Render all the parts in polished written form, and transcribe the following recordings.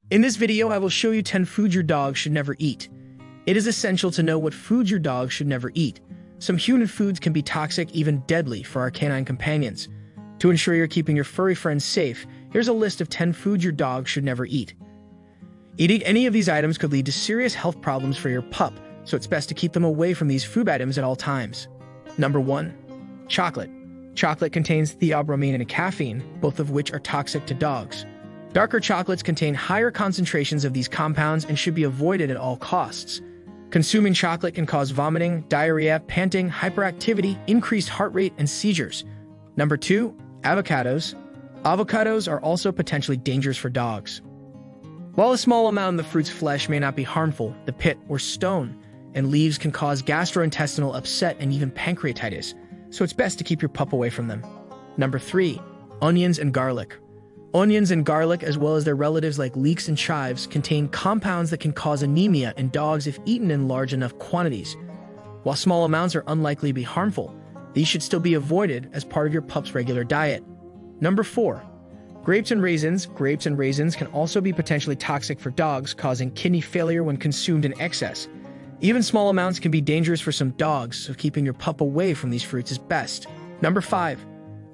In this video, I will show you 10 foods your dog should never eat. It is essential to know what foods your dog should never eat. Some human foods can be toxic, even deadly, for our canine companions. To ensure you're keeping your furry friends safe, here's a list of 10 foods your dog should never eat. Eating any of these items could lead to serious health problems for your pup, so it's best to keep them away from these food items at all times. Number 1. Chocolate. Chocolate contains theobromine and caffeine, both of which are toxic to dogs. Darker chocolates contain higher concentrations of these compounds and should be avoided at all costs. Consuming chocolate can cause vomiting, diarrhea, panting, hyperactivity, increased heart rate, and seizures. Number 2. Avocados. Avocados are also potentially dangerous for dogs. While a small amount in the fruit's flesh may not be harmful, the pit or stone and leaves can cause gastrointestinal upset and even pancreatitis, so it's best to keep your pup away from them. Number 3. Onions and garlic. Onions and garlic, as well as their relatives like leeks and chives, contain compounds that can cause anemia in dogs if eaten in large enough quantities. While small amounts are unlikely to be harmful, these should still be avoided as part of your pup's regular diet. Number 4. Grapes and raisins. Grapes and raisins can also be potentially toxic for dogs, causing kidney failure when consumed in excess. Even small amounts can be dangerous for some dogs, so keeping your pup away from these fruits is best. Number 5.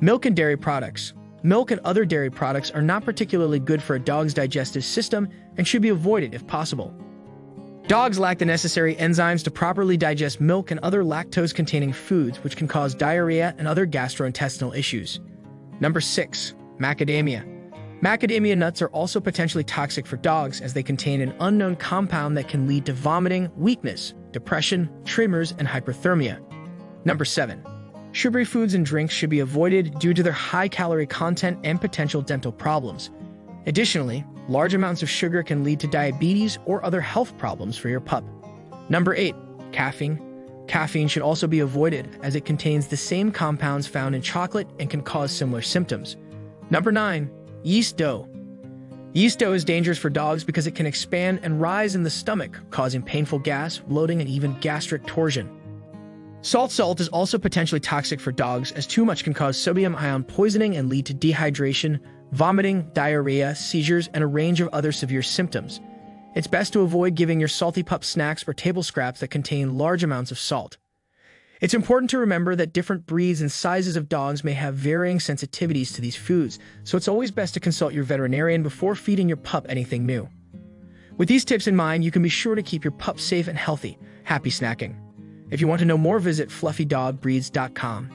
Milk and dairy products. Milk and other dairy products are not particularly good for a dog's digestive system and should be avoided if possible. Dogs lack the necessary enzymes to properly digest milk and other lactose-containing foods, which can cause diarrhea and other gastrointestinal issues. Number 6. Macadamia. Macadamia nuts are also potentially toxic for dogs as they contain an unknown compound that can lead to vomiting, weakness, depression, tremors, and hyperthermia. Number 7. Sugary foods and drinks should be avoided due to their high-calorie content and potential dental problems. Additionally, large amounts of sugar can lead to diabetes or other health problems for your pup. Number 8. Caffeine. Caffeine should also be avoided as it contains the same compounds found in chocolate and can cause similar symptoms. Number 9. Yeast dough. Yeast dough is dangerous for dogs because it can expand and rise in the stomach, causing painful gas, bloating, and even gastric torsion. Salt is also potentially toxic for dogs as too much can cause sodium ion poisoning and lead to dehydration, vomiting, diarrhea, seizures, and a range of other severe symptoms. It's best to avoid giving your salty pup snacks or table scraps that contain large amounts of salt. It's important to remember that different breeds and sizes of dogs may have varying sensitivities to these foods, so it's always best to consult your veterinarian before feeding your pup anything new. With these tips in mind, you can be sure to keep your pup safe and healthy. Happy snacking! If you want to know more, visit fluffydogbreeds.com.